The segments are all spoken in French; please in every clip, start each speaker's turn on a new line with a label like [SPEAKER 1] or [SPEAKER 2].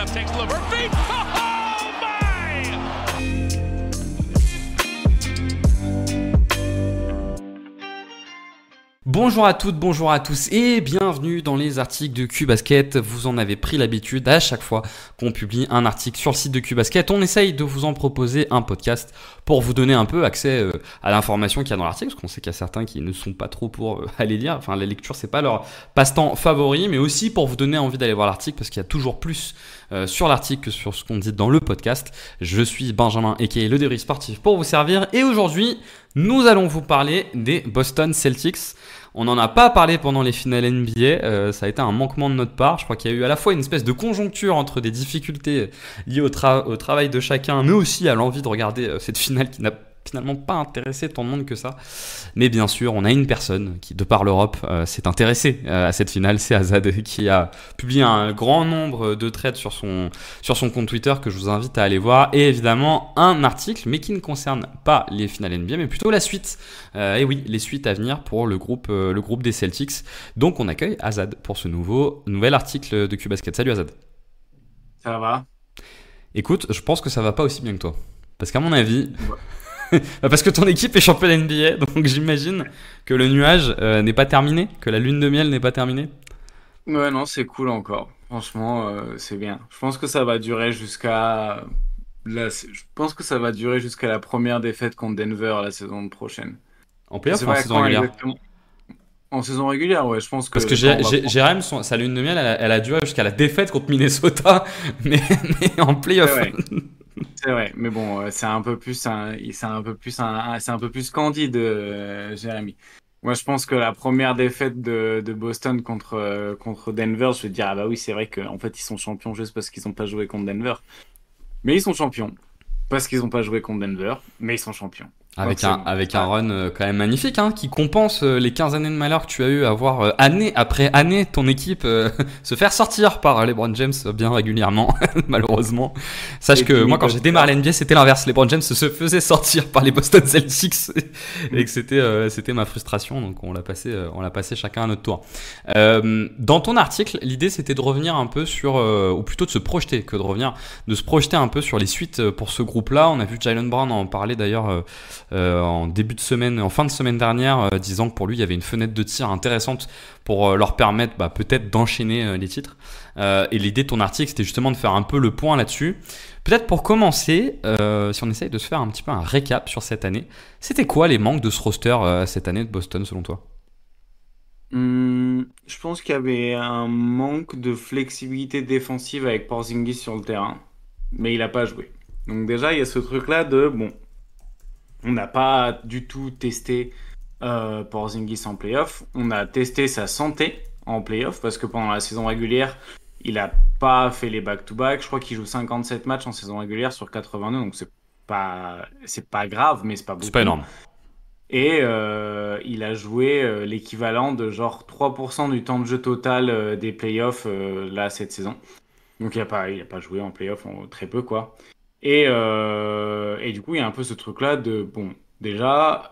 [SPEAKER 1] setup, takes Levert feet. Oh my!
[SPEAKER 2] Bonjour à toutes, bonjour à tous et bienvenue dans les articles de Q-Basket. Vous en avez pris l'habitude, à chaque fois qu'on publie un article sur le site de Q-Basket, on essaye de vous en proposer un podcast pour vous donner un peu accès à l'information qu'il y a dans l'article, parce qu'on sait qu'il y a certains qui ne sont pas trop pour aller lire, enfin la lecture c'est pas leur passe-temps favori, mais aussi pour vous donner envie d'aller voir l'article, parce qu'il y a toujours plus sur l'article que sur ce qu'on dit dans le podcast. Je suis Benjamin, aka le débrief sportif pour vous servir, et aujourd'hui nous allons vous parler des Boston Celtics. On n'en a pas parlé pendant les finales NBA, ça a été un manquement de notre part. Je crois qu'il y a eu à la fois une espèce de conjoncture entre des difficultés liées au travail de chacun, mais aussi à l'envie de regarder cette finale qui n'a finalement pas intéressé tant de monde que ça. Mais bien sûr, on a une personne qui, de par l'Europe, s'est intéressée à cette finale, c'est Azad, qui a publié un grand nombre de threads sur son compte Twitter que je vous invite à aller voir, et évidemment un article, mais qui ne concerne pas les finales NBA, mais plutôt la suite. Et oui, les suites à venir pour le groupe des Celtics. Donc on accueille Azad pour ce nouvel article de Q-Basket. Salut Azad.
[SPEAKER 3] Ça va?
[SPEAKER 2] Écoute, je pense que ça va pas aussi bien que toi. Parce qu'à mon avis... Parce que ton équipe est championne NBA, donc j'imagine que le nuage n'est pas terminé, que la lune de miel n'est pas terminée.
[SPEAKER 3] Ouais, non, c'est cool encore. Franchement, c'est bien. Je pense que ça va durer jusqu'à... Je pense que ça va durer jusqu'à la première défaite contre Denver la saison prochaine.
[SPEAKER 2] En playoff ou en saison régulière?
[SPEAKER 3] Exactement. En saison régulière, ouais, je pense que...
[SPEAKER 2] Parce que Jérém, sa lune de miel, elle a duré jusqu'à la défaite contre Minnesota, mais en playoff.
[SPEAKER 3] C'est vrai, mais bon, c'est un peu plus candide, Jérémy. Moi, je pense que la première défaite de Boston contre Denver, je vais te dire, ah bah oui, c'est vrai qu'en fait, ils sont champions juste parce qu'ils n'ont pas joué contre Denver. Mais ils sont champions parce qu'ils n'ont pas joué contre Denver, mais ils sont champions.
[SPEAKER 2] Avec un run quand même magnifique, hein, qui compense les 15 années de malheur que tu as eu à voir année après année ton équipe se faire sortir par LeBron James bien régulièrement, malheureusement. Sache que moi, quand j'ai démarré l'NBA, c'était l'inverse. LeBron James se faisait sortir par les Boston Celtics et que c'était ma frustration. Donc on l'a passé chacun à notre tour. Dans ton article, l'idée c'était de revenir un peu sur, ou plutôt de se projeter que de revenir, de se projeter un peu sur les suites pour ce groupe-là. On a vu Jaylen Brown en parler d'ailleurs. En fin de semaine dernière, disant que pour lui il y avait une fenêtre de tir intéressante pour leur permettre peut-être d'enchaîner les titres. Et l'idée de ton article c'était justement de faire un peu le point là-dessus. Peut-être pour commencer, si on essaye de se faire un petit peu un récap sur cette année, c'était quoi les manques de ce roster cette année de Boston selon toi?
[SPEAKER 3] Je pense qu'il y avait un manque de flexibilité défensive avec Porzingis sur le terrain, mais il n'a pas joué. Donc déjà il y a ce truc-là de on n'a pas du tout testé Porzingis en playoff. On a testé sa santé en playoff parce que pendant la saison régulière, il n'a pas fait les back-to-back. Je crois qu'il joue 57 matchs en saison régulière sur 82, donc c'est pas grave, mais c'est pas beaucoup.
[SPEAKER 2] C'est pas énorme.
[SPEAKER 3] Et il a joué l'équivalent de genre 3% du temps de jeu total des playoffs là cette saison. Donc il a pas joué en playoff très peu quoi. Et du coup, il y a un peu ce truc-là de, déjà,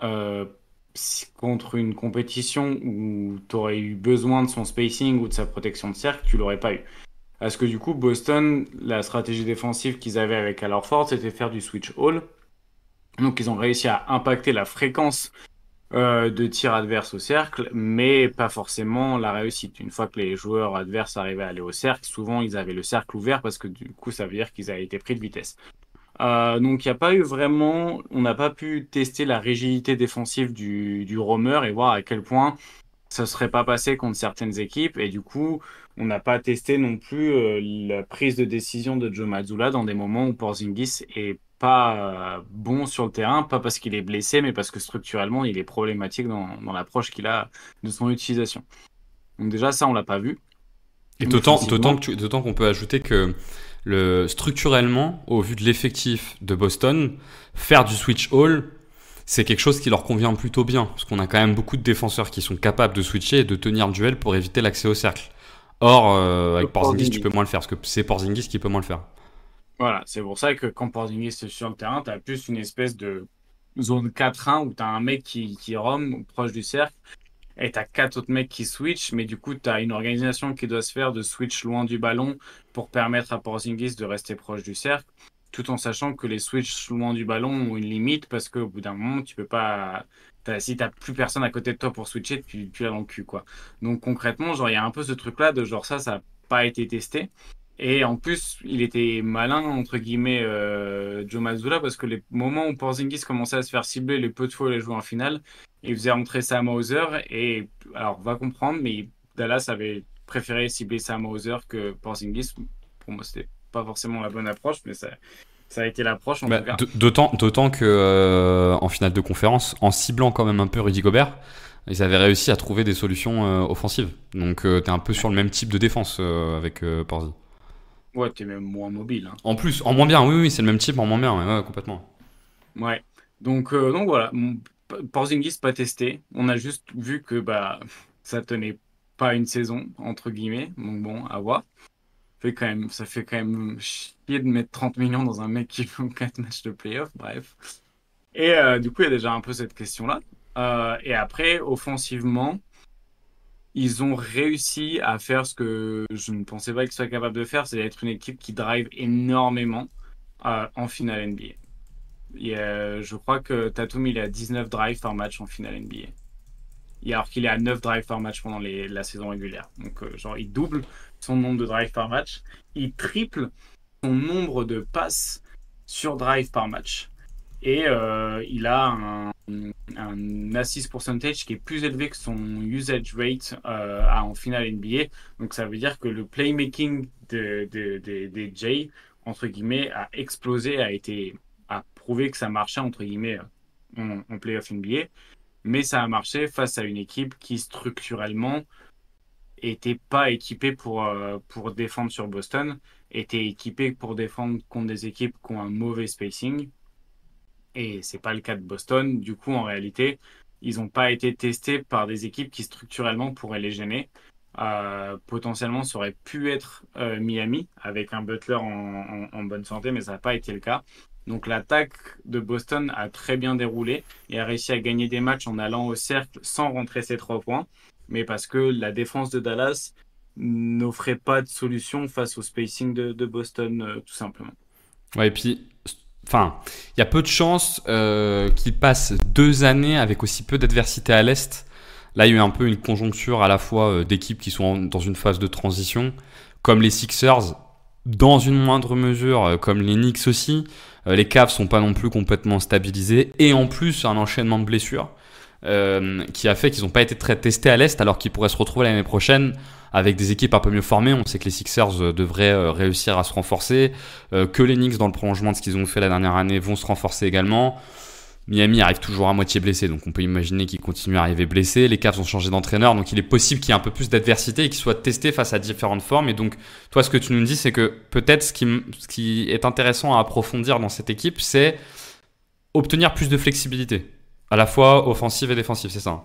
[SPEAKER 3] contre une compétition où tu aurais eu besoin de son spacing ou de sa protection de cercle, tu l'aurais pas eu. Parce que du coup, Boston, la stratégie défensive qu'ils avaient avec Al Horford, c'était faire du switch all. Donc, ils ont réussi à impacter la fréquence de tir adverse au cercle, mais pas forcément la réussite. Une fois que les joueurs adverses arrivaient à aller au cercle, souvent, ils avaient le cercle ouvert parce que du coup, ça veut dire qu'ils avaient été pris de vitesse. Donc il n'y a pas eu vraiment, on n'a pas pu tester la rigidité défensive du roamer et voir à quel point ça serait pas passé contre certaines équipes, et du coup on n'a pas testé non plus la prise de décision de Joe Mazzulla dans des moments où Porzingis est pas bon sur le terrain, pas parce qu'il est blessé, mais parce que structurellement il est problématique dans l'approche qu'il a de son utilisation. Donc déjà ça on l'a pas vu.
[SPEAKER 2] Et d'autant qu'on peut ajouter que structurellement, au vu de l'effectif de Boston, faire du switch all, c'est quelque chose qui leur convient plutôt bien. Parce qu'on a quand même beaucoup de défenseurs qui sont capables de switcher et de tenir le duel pour éviter l'accès au cercle. Or, avec Porzingis, tu peux moins le faire, parce que c'est Porzingis qui peut moins le faire.
[SPEAKER 3] Voilà, c'est pour ça que quand Porzingis est sur le terrain, tu as plus une espèce de zone 4-1 où tu as un mec qui roam proche du cercle et t'as 4 autres mecs qui switchent, mais du coup, t'as une organisation qui doit se faire de switch loin du ballon pour permettre à Porzingis de rester proche du cercle, tout en sachant que les switches loin du ballon ont une limite parce qu'au bout d'un moment, tu peux pas. Si t'as plus personne à côté de toi pour switcher, tu l'as dans le cul, quoi. Donc concrètement, genre, il y a un peu ce truc-là de genre ça n'a pas été testé. Et en plus, il était malin, entre guillemets, Joe Mazzulla, parce que les moments où Porzingis commençait à se faire cibler, les peu de fois où il a joué en finale, il faisait rentrer Sam Hauser. Et alors, va comprendre, mais Dallas avait préféré cibler Sam Hauser que Porzingis. Pour moi, c'était pas forcément la bonne approche, mais ça a été l'approche en
[SPEAKER 2] Bah,
[SPEAKER 3] tout cas.
[SPEAKER 2] d'autant que en finale de conférence, en ciblant quand même un peu Rudy Gobert, ils avaient réussi à trouver des solutions offensives. Donc t'es un peu sur le même type de défense avec Porzi.
[SPEAKER 3] Ouais, t'es même moins mobile, hein.
[SPEAKER 2] En plus, en moins bien, oui, oui, c'est le même type, en moins bien, ouais, ouais, complètement.
[SPEAKER 3] Ouais. Donc voilà, Porzingis pas testé. On a juste vu que bah ça tenait pas une saison entre guillemets. Donc bon, à voir. Ça fait quand même chier de mettre 30 millions dans un mec qui joue 4 matchs de playoff. Bref. Et du coup, il y a déjà un peu cette question-là. Et après, offensivement, ils ont réussi à faire ce que je ne pensais pas qu'ils soient capables de faire, c'est d'être une équipe qui drive énormément en finale NBA. Je crois que Tatum, il est à 19 drives par match en finale NBA. Alors qu'il est à 9 drives par match pendant la saison régulière. Donc, genre, il double son nombre de drives par match. Il triple son nombre de passes sur drive par match. Et il a un assist percentage qui est plus élevé que son usage rate en finale NBA. Donc, ça veut dire que le playmaking des Jay, entre guillemets, a explosé, a prouvé que ça marchait, entre guillemets, en playoff NBA. Mais ça a marché face à une équipe qui, structurellement, était pas équipée pour défendre sur Boston, était équipée pour défendre contre des équipes qui ont un mauvais spacing. Et c'est pas le cas de Boston. Du coup, en réalité, ils n'ont pas été testés par des équipes qui, structurellement, pourraient les gêner. Potentiellement, ça aurait pu être Miami avec un Butler en bonne santé, mais ça n'a pas été le cas. Donc l'attaque de Boston a très bien déroulé et a réussi à gagner des matchs en allant au cercle sans rentrer ses 3 points, mais parce que la défense de Dallas n'offrait pas de solution face au spacing de Boston, tout simplement.
[SPEAKER 2] Ouais, et puis, enfin, il y a peu de chances qu'ils passent 2 années avec aussi peu d'adversité à l'Est. Là, il y a eu un peu une conjoncture à la fois d'équipes qui sont dans une phase de transition, comme les Sixers, dans une moindre mesure, comme les Knicks aussi. Les Cavs sont pas non plus complètement stabilisés, et en plus, un enchaînement de blessures qui a fait qu'ils n'ont pas été très testés à l'Est, alors qu'ils pourraient se retrouver l'année prochaine avec des équipes un peu mieux formées. On sait que les Sixers devraient réussir à se renforcer, que les Knicks, dans le prolongement de ce qu'ils ont fait la dernière année, vont se renforcer également. Miami arrive toujours à moitié blessé, donc on peut imaginer qu'il continue à arriver blessé. Les Cavs ont changé d'entraîneur, donc il est possible qu'il y ait un peu plus d'adversité et qu'ils soient testés face à différentes formes. Et donc, toi, ce que tu nous dis, c'est que peut-être ce qui est intéressant à approfondir dans cette équipe, c'est obtenir plus de flexibilité, à la fois offensive et défensive, c'est ça?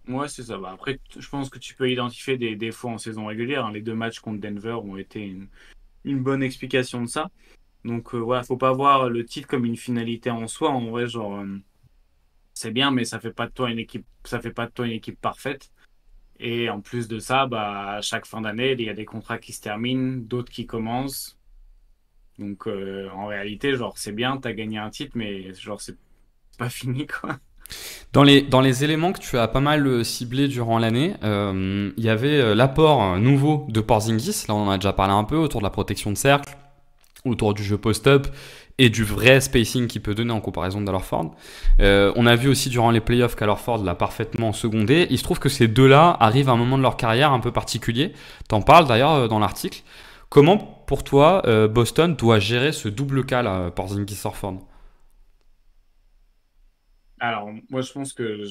[SPEAKER 3] Ouais, c'est ça. Bah, après, je pense que tu peux identifier des défauts en saison régulière, hein. Les 2 matchs contre Denver ont été une bonne explication de ça. Donc, ouais, faut pas voir le titre comme une finalité en soi. En vrai, genre, c'est bien, mais ça fait pas de toi une équipe, ça fait pas de toi une équipe parfaite. Et en plus de ça, bah, à chaque fin d'année, il y a des contrats qui se terminent, d'autres qui commencent. Donc, en réalité, genre, c'est bien, t'as gagné un titre, mais genre, c'est pas fini, quoi.
[SPEAKER 2] Dans les éléments que tu as pas mal ciblés durant l'année, il y avait l'apport nouveau de Porzingis. Là, on en a déjà parlé un peu autour de la protection de cercle, autour du jeu post-up et du vrai spacing qu'il peut donner en comparaison de Ford. On a vu aussi durant les playoffs Ford l'a parfaitement secondé. Il se trouve que ces deux-là arrivent à un moment de leur carrière un peu particulier. T'en parles d'ailleurs dans l'article. Comment, pour toi, Boston doit gérer ce double cas là, Porzingis-Horford?
[SPEAKER 3] Alors, moi, je pense que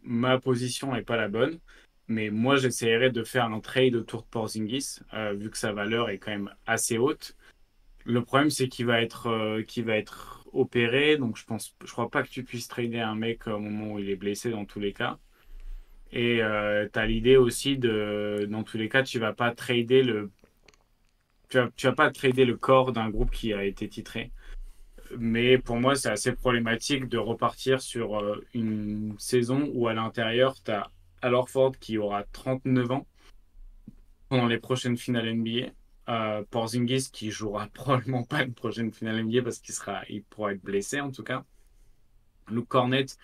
[SPEAKER 3] ma position n'est pas la bonne, mais moi, j'essaierais de faire un trade autour de Porzingis, vu que sa valeur est quand même assez haute. Le problème, c'est qu'il va être opéré, donc je crois pas que tu puisses trader un mec au moment où il est blessé dans tous les cas. Et tu as l'idée aussi dans tous les cas, tu vas pas trader le corps d'un groupe qui a été titré. Mais pour moi, c'est assez problématique de repartir sur une saison où à l'intérieur, tu as Al Horford qui aura 39 ans pendant les prochaines finales NBA. Porzingis qui jouera probablement pas une prochaine finale NBA parce il pourra être blessé en tout cas. Luke Cornett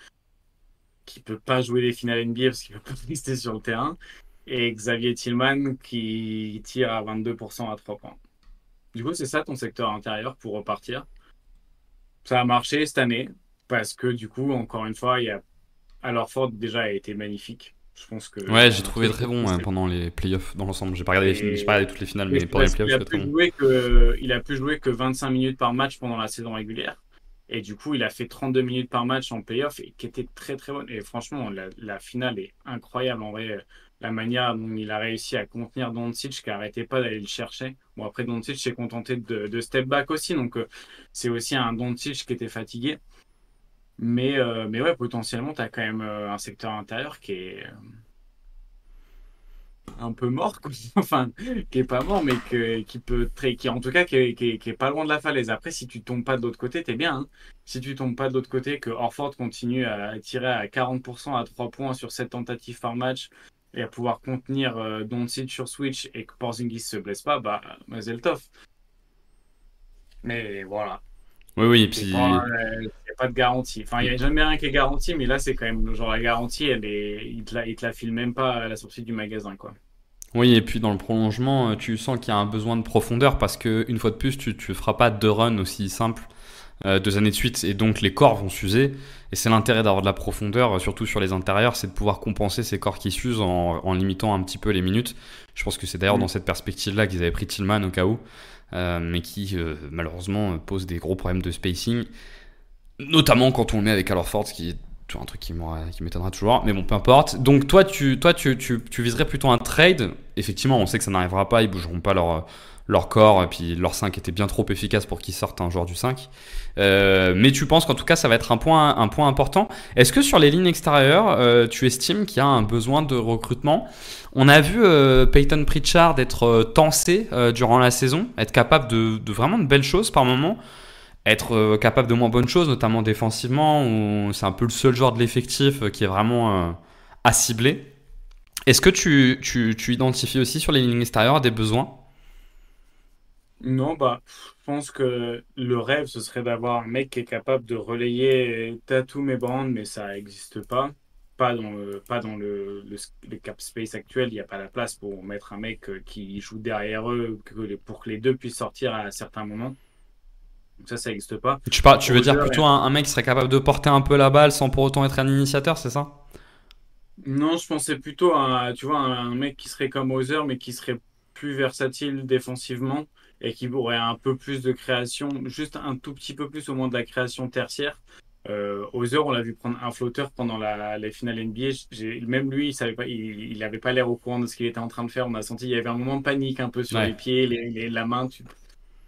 [SPEAKER 3] qui peut pas jouer les finales NBA parce qu'il peut pas rester sur le terrain. Et Xavier Tillman qui tire à 22% à 3 points. Du coup, c'est ça ton secteur intérieur pour repartir. Ça a marché cette année parce que du coup, encore une fois, Al Horford déjà a été magnifique. Je pense
[SPEAKER 2] Ouais,
[SPEAKER 3] qu'il a
[SPEAKER 2] j'ai trouvé
[SPEAKER 3] montré
[SPEAKER 2] très bon pendant les playoffs dans l'ensemble. J'ai pas
[SPEAKER 3] et,
[SPEAKER 2] regardé toutes les finales,
[SPEAKER 3] et
[SPEAKER 2] mais
[SPEAKER 3] c'est
[SPEAKER 2] pendant les
[SPEAKER 3] parce
[SPEAKER 2] playoffs,
[SPEAKER 3] qu'il
[SPEAKER 2] je
[SPEAKER 3] a
[SPEAKER 2] trouvais très
[SPEAKER 3] pu
[SPEAKER 2] bon.
[SPEAKER 3] il a pu jouer que 25 minutes par match pendant la saison régulière. Et du coup, il a fait 32 minutes par match en playoff et qui était très très bonne. Et franchement, la finale est incroyable en vrai. La manière dont il a réussi à contenir Doncic qui n'arrêtait pas d'aller le chercher. Bon, après, Doncic s'est contenté de step back aussi. Donc, c'est aussi un Doncic qui était fatigué. Mais ouais, potentiellement, tu as quand même un secteur intérieur qui est un peu mort, quoi. Enfin, qui est pas mort, mais qui en tout cas, qui est pas loin de la falaise. Après, si tu tombes pas de l'autre côté, t'es bien, hein. Si tu tombes pas de l'autre côté, que Horford continue à tirer à 40% à 3 points sur 7 tentatives par match et à pouvoir contenir Doncic sur Switch et que Porzingis se blesse pas, bah, Mazel Tov. Mais voilà.
[SPEAKER 2] Oui, oui, et
[SPEAKER 3] C'est pas,
[SPEAKER 2] puis
[SPEAKER 3] y a pas de garantie. Enfin, il n'y a jamais rien qui est garanti, mais là, c'est quand même, genre, la garantie, il te la file même pas à la sortie du magasin, quoi.
[SPEAKER 2] oui, et puis dans le prolongement, tu sens qu'il y a un besoin de profondeur parce que une fois de plus, tu feras pas deux runs aussi simples 2 années de suite, et donc les corps vont s'user. Et c'est l'intérêt d'avoir de la profondeur, surtout sur les intérieurs, c'est de pouvoir compenser ces corps qui s'usent en limitant un petit peu les minutes. Je pense que c'est d'ailleurs dans
[SPEAKER 3] Mm.
[SPEAKER 2] cette perspective-là qu'ils avaient pris Tillman au cas où, mais qui malheureusement pose des gros problèmes de spacing, notamment quand on le met avec Al Horford, ce qui est toujours un truc qui m'étonnera toujours, mais bon, peu importe. Donc toi, tu viserais plutôt un trade. Effectivement, on sait que ça n'arrivera pas, ils bougeront pas leur corps, et puis leur 5 était bien trop efficace pour qu'ils sortent un joueur du 5. Mais tu penses qu'en tout cas, ça va être un point important. Est-ce que sur les lignes extérieures, tu estimes qu'il y a un besoin de recrutement? On a vu Peyton Pritchard être tensé durant la saison, être capable de vraiment de belles choses par moment, être capable de moins bonnes choses, notamment défensivement, où c'est un peu le seul joueur de l'effectif qui est vraiment à cibler. Est-ce que tu identifies aussi sur les lignes extérieures des besoins?
[SPEAKER 3] Non, bah, je pense que le rêve, ce serait d'avoir un mec qui est capable de relayer Tatum et Brand, mais ça n'existe pas. Pas dans le cap space actuel, il n'y a pas la place pour mettre un mec qui joue derrière eux pour que les deux puissent sortir à certains moments. Donc ça n'existe pas.
[SPEAKER 2] Tu veux dire
[SPEAKER 3] Hauser,
[SPEAKER 2] plutôt un mec qui serait capable de porter un peu la balle sans pour autant être un initiateur, c'est ça?
[SPEAKER 3] non, je pensais plutôt à, tu vois, un mec qui serait comme Hauser, mais qui serait plus versatile défensivement et qui aurait un peu plus de création, juste un tout petit peu plus au moins de la création tertiaire. Hauser, on l'a vu prendre un flotteur pendant les finales NBA. Même lui, il savait pas, il avait pas l'air au courant de ce qu'il était en train de faire. On a senti, il y avait un moment de panique un peu sur les
[SPEAKER 2] Ouais.
[SPEAKER 3] pieds, la main.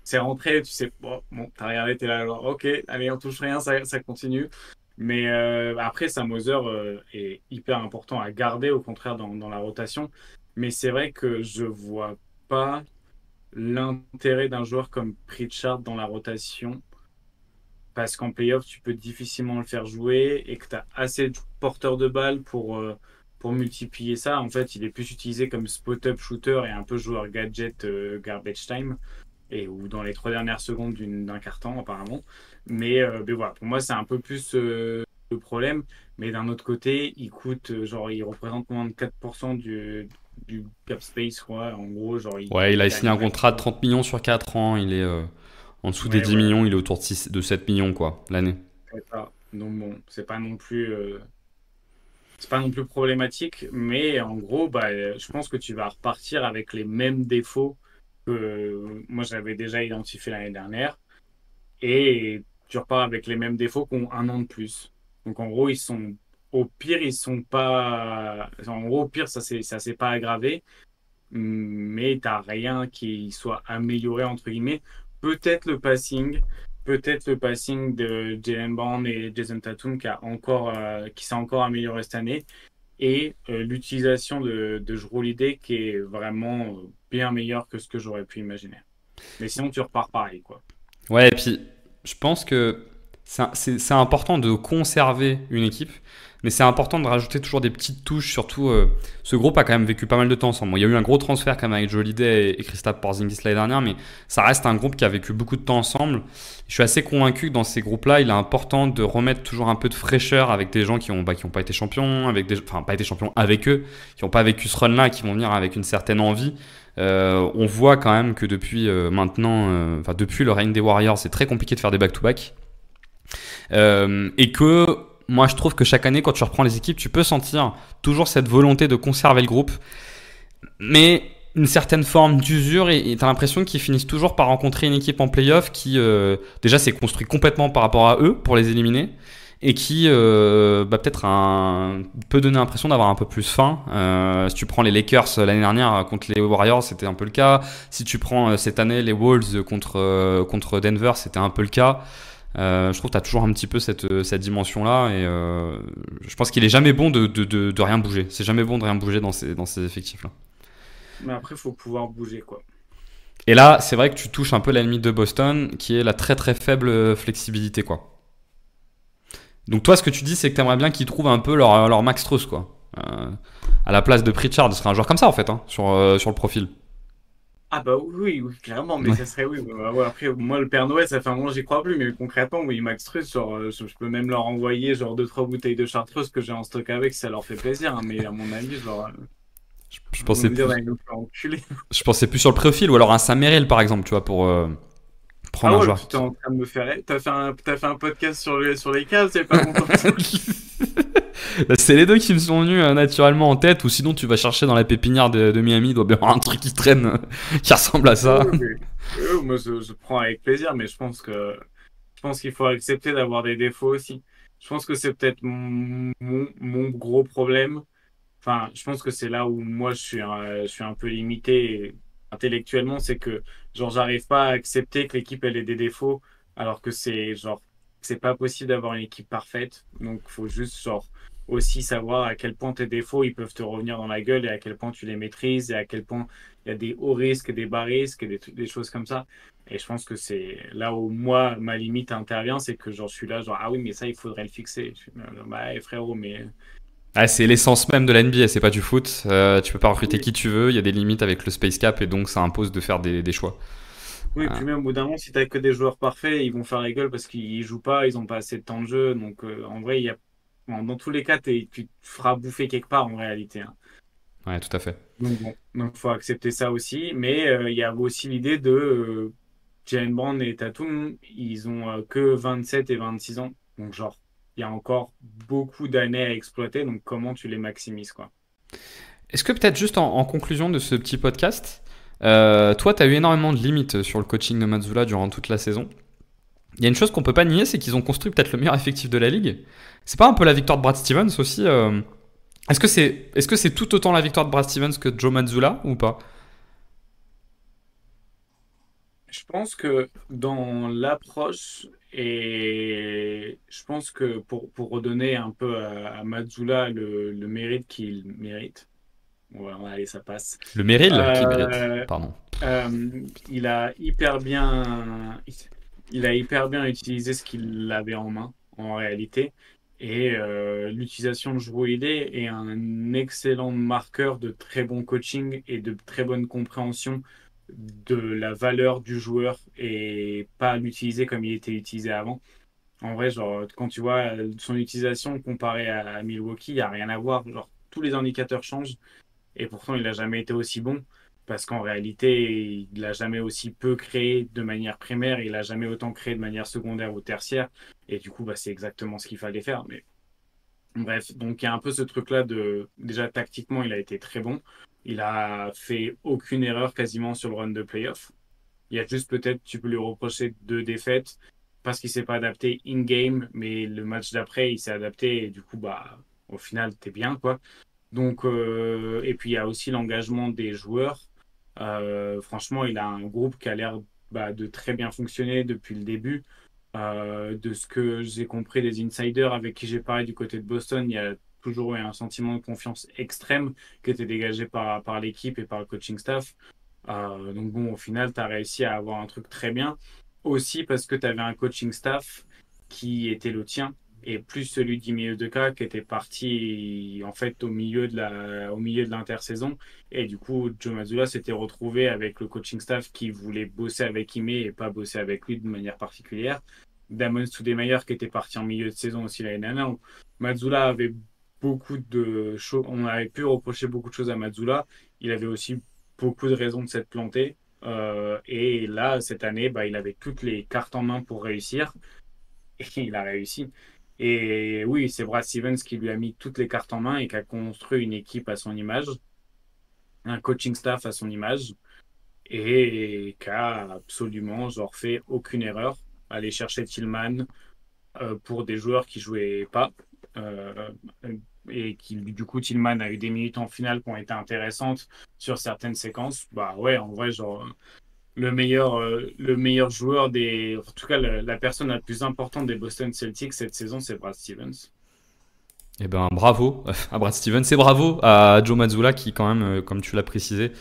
[SPEAKER 3] C'est rentré, tu sais, bon, t'as regardé, t'es là, genre, ok, allez, on touche rien, ça continue. Mais après, Sam Hauser est hyper important à garder, au contraire, dans la rotation. Mais c'est vrai que je vois pas l'intérêt d'un joueur comme Pritchard dans la rotation, parce qu'en playoff, tu peux difficilement le faire jouer et que tu as assez de porteurs de balles pour multiplier ça. En fait, il est plus utilisé comme spot-up shooter et un peu joueur gadget garbage time ou dans les 3 dernières secondes d'un carton apparemment. Mais voilà, pour moi c'est un peu plus le problème. Mais d'un autre côté, il coûte, genre il représente moins de 4% du cap space, quoi. En gros, genre
[SPEAKER 2] Ouais, il a
[SPEAKER 3] il
[SPEAKER 2] signé
[SPEAKER 3] gagne
[SPEAKER 2] un
[SPEAKER 3] rien.
[SPEAKER 2] contrat de 30 millions sur 4 ans. Il est en dessous des
[SPEAKER 3] Ouais,
[SPEAKER 2] 10
[SPEAKER 3] voilà,
[SPEAKER 2] millions. Il est autour de 7 millions, quoi, l'année.
[SPEAKER 3] c'est ça. Donc bon, c'est pas non plus problématique, mais en gros, bah, je pense que tu vas repartir avec les mêmes défauts que moi j'avais déjà identifié l'année dernière. Et tu repars avec les mêmes défauts qu'ont un an de plus. Donc en gros, au pire, ils sont pas, en gros, au pire, ça s'est pas aggravé, mais t'as rien qui soit amélioré, entre guillemets. Peut-être le passing, peut-être le passing de Jalen Brown et Jason Tatum qui s'est encore amélioré cette année, et l'utilisation de Jrue Holiday qui est vraiment bien meilleure que ce que j'aurais pu imaginer. Mais sinon, tu repars pareil, quoi.
[SPEAKER 2] Ouais, et puis je pense que c'est important de conserver une équipe, mais c'est important de rajouter toujours des petites touches. Surtout, ce groupe a quand même vécu pas mal de temps ensemble. Bon, il y a eu un gros transfert quand même avec Joe Holiday et Kristaps Porzingis l'année dernière, mais ça reste un groupe qui a vécu beaucoup de temps ensemble. Je suis assez convaincu que dans ces groupes-là, il est important de remettre toujours un peu de fraîcheur avec des gens qui ont pas été champions, enfin pas été champions avec eux, qui n'ont pas vécu ce run-là, qui vont venir avec une certaine envie. On voit quand même que depuis depuis le règne des Warriors, c'est très compliqué de faire des back-to-back. Et que moi je trouve que chaque année quand tu reprends les équipes, tu peux sentir toujours cette volonté de conserver le groupe, mais une certaine forme d'usure, et tu as l'impression qu'ils finissent toujours par rencontrer une équipe en playoff qui déjà s'est construit complètement par rapport à eux pour les éliminer, et qui peut-être peut donner l'impression d'avoir un peu plus faim. Si tu prends les Lakers l'année dernière contre les Warriors, c'était un peu le cas. Si tu prends cette année les Wolves contre Denver, c'était un peu le cas. Je trouve que tu as toujours un petit peu cette dimension-là, et je pense qu'il est jamais bon de rien bouger. C'est jamais bon de rien bouger dans ces effectifs-là.
[SPEAKER 3] Mais après, il faut pouvoir bouger, quoi.
[SPEAKER 2] Et là, c'est vrai que tu touches un peu la limite de Boston, qui est la très très faible flexibilité, quoi. Donc toi, ce que tu dis, c'est que tu aimerais bien qu'ils trouvent un peu leur Max Strus, quoi. À la place de Pritchard, ce serait un joueur comme ça, en fait, hein, sur le profil.
[SPEAKER 3] Ah bah oui, oui, clairement, mais
[SPEAKER 2] Ouais.
[SPEAKER 3] ça serait oui. Ouais, après, moi, le Père Noël, ça fait un moment que j'y crois plus, mais concrètement, oui, Max Truss, genre, je peux même leur envoyer genre 2-3 bouteilles de chartreuse que j'ai en stock avec, si ça leur fait plaisir, hein, mais à mon avis, genre,
[SPEAKER 2] Je
[SPEAKER 3] ils vont
[SPEAKER 2] pensais
[SPEAKER 3] me dire
[SPEAKER 2] plus,
[SPEAKER 3] d'aller nous faire enculer.
[SPEAKER 2] je pensais plus sur le profil, ou alors un Sam Merrill, par exemple, tu vois, pour prendre
[SPEAKER 3] Ah
[SPEAKER 2] un
[SPEAKER 3] ouais,
[SPEAKER 2] joueur
[SPEAKER 3] tu t'es en train de me faire. T'as fait un podcast sur les Cavs, c'est pas content.
[SPEAKER 2] C'est les deux qui me sont venus naturellement en tête, ou sinon tu vas chercher dans la pépinière de Miami, il doit bien y avoir un truc qui traîne qui ressemble à ça.
[SPEAKER 3] Oui, moi, je prends avec plaisir, mais je pense qu'il faut accepter d'avoir des défauts aussi. Je pense que c'est peut-être mon gros problème. Enfin, je pense que c'est là où moi je suis un peu limité intellectuellement, c'est que genre j'arrive pas à accepter que l'équipe elle ait des défauts, alors que c'est pas possible d'avoir une équipe parfaite. Donc faut juste genre aussi savoir à quel point tes défauts ils peuvent te revenir dans la gueule, et à quel point tu les maîtrises, et à quel point il y a des hauts risques et des bas risques et des choses comme ça. Et je pense que c'est là où moi ma limite intervient, c'est que genre je suis là genre ah oui mais ça il faudrait le fixer. Je suis là, bah frérot mais
[SPEAKER 2] Ah, c'est l'essence même de la NBA, c'est pas du foot. Tu peux pas recruter qui tu veux, il y a des limites avec le space cap, et donc ça impose de faire des choix.
[SPEAKER 3] oui, et
[SPEAKER 2] Euh,
[SPEAKER 3] puis même au bout d'un moment, si t'as que des joueurs parfaits, ils vont faire la gueule parce qu'ils jouent pas, ils ont pas assez de temps de jeu. Donc en vrai, dans tous les cas, tu te feras bouffer quelque part en réalité, hein.
[SPEAKER 2] ouais, tout à fait.
[SPEAKER 3] Donc bon, donc faut accepter ça aussi. Mais il y a aussi l'idée de Jalen Brown et Tatum, ils ont que 27 et 26 ans. Donc genre, il y a encore beaucoup d'années à exploiter. Donc comment tu les maximises, quoi.
[SPEAKER 2] Est-ce que peut-être juste en conclusion de ce petit podcast, toi, tu as eu énormément de limites sur le coaching de Mazzulla durant toute la saison. Il y a une chose qu'on peut pas nier, c'est qu'ils ont construit peut-être le meilleur effectif de la ligue. C'est pas un peu la victoire de Brad Stevens aussi Est-ce que c'est tout autant la victoire de Brad Stevens que de Joe Mazzulla ou pas?
[SPEAKER 3] Je pense que dans l'approche, et je pense que pour redonner un peu à Mazzula le mérite qu'il mérite, allez, ça passe.
[SPEAKER 2] Le Merrill qui mérite,
[SPEAKER 3] Euh,
[SPEAKER 2] pardon.
[SPEAKER 3] il a hyper bien, il a hyper bien utilisé ce qu'il avait en main, en réalité. Et l'utilisation de Jrue est un excellent marqueur de très bon coaching et de très bonne compréhension de la valeur du joueur, et pas l'utiliser comme il était utilisé avant. En vrai, genre, quand tu vois son utilisation comparée à Milwaukee, il n'y a rien à voir. Genre, tous les indicateurs changent, et pourtant, il n'a jamais été aussi bon. Parce qu'en réalité, il n'a jamais aussi peu créé de manière primaire, il n'a jamais autant créé de manière secondaire ou tertiaire. Et du coup, bah, c'est exactement ce qu'il fallait faire. Mais bref, donc il y a un peu ce truc-là de... Déjà, tactiquement, il a été très bon. Il a fait aucune erreur quasiment sur le run de playoff. Il y a juste peut-être, tu peux lui reprocher deux défaites parce qu'il s'est pas adapté in-game, mais le match d'après, il s'est adapté, et du coup, bah, au final, t'es bien, quoi. Donc, et puis il y a aussi l'engagement des joueurs. Franchement, il a un groupe qui a l'air bah, de très bien fonctionner depuis le début. De ce que j'ai compris des insiders avec qui j'ai parlé du côté de Boston, il y a toujours eu un sentiment de confiance extrême qui était dégagé par l'équipe et par le coaching staff. Donc bon, au final, tu as réussi à avoir un truc très bien. aussi parce que tu avais un coaching staff qui était le tien et plus celui du milieu de cas qui était parti en fait au milieu de l'intersaison. Et du coup, Joe Mazzulla s'était retrouvé avec le coaching staff qui voulait bosser avec Ime et pas bosser avec lui de manière particulière. Damon Stoudemire qui était parti en milieu de saison aussi l'année dernière. Mazzulla avait beaucoup de choses, on avait pu reprocher beaucoup de choses à Mazzulla. Il avait aussi beaucoup de raisons de s'être planté. Et là, cette année, bah, il avait toutes les cartes en main pour réussir. Et il a réussi. Et oui, c'est Brad Stevens qui lui a mis toutes les cartes en main et qui a construit une équipe à son image, un coaching staff à son image, et qui a absolument genre, fait aucune erreur. Aller chercher Tillman pour des joueurs qui jouaient pas. Euh, et qui, du coup, Tillman a eu des minutes en finale qui ont été intéressantes sur certaines séquences. Bah ouais, en vrai, genre le meilleur joueur en tout cas, la personne la plus importante des Boston Celtics cette saison, c'est Brad Stevens.
[SPEAKER 2] Eh ben bravo à Brad Stevens et bravo à Joe Mazzulla qui quand même, comme tu l'as précisé,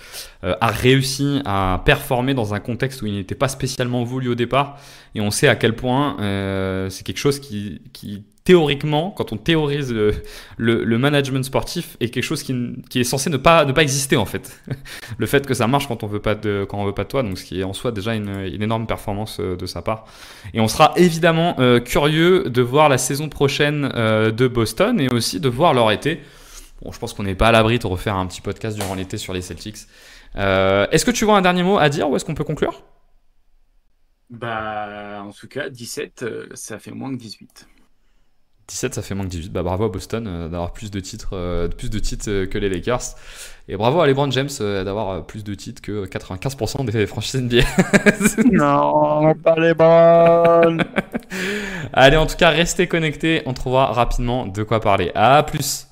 [SPEAKER 2] a réussi à performer dans un contexte où il n'était pas spécialement voulu au départ. Et on sait à quel point c'est quelque chose qui théoriquement, quand on théorise le management sportif, est quelque chose qui est censé ne pas exister en fait. Le fait que ça marche quand on veut pas quand on veut pas de toi, donc ce qui est en soi déjà une énorme performance de sa part. Et on sera évidemment curieux de voir la saison prochaine de Boston et aussi de voir leur été. Bon, je pense qu'on n'est pas à l'abri de refaire un petit podcast durant l'été sur les Celtics. Est-ce que tu vois un dernier mot à dire ou est-ce qu'on peut conclure ?
[SPEAKER 3] Bah, en tout cas, 17, ça fait moins que 18.
[SPEAKER 2] 17, ça fait moins que 18. Bah, bravo à Boston d'avoir plus de titres que les Lakers. Et bravo à LeBron James d'avoir plus de titres que 95% des franchises NBA.
[SPEAKER 4] Non, pas les bonnes.
[SPEAKER 2] Allez, en tout cas, restez connectés. On trouvera rapidement de quoi parler. À plus.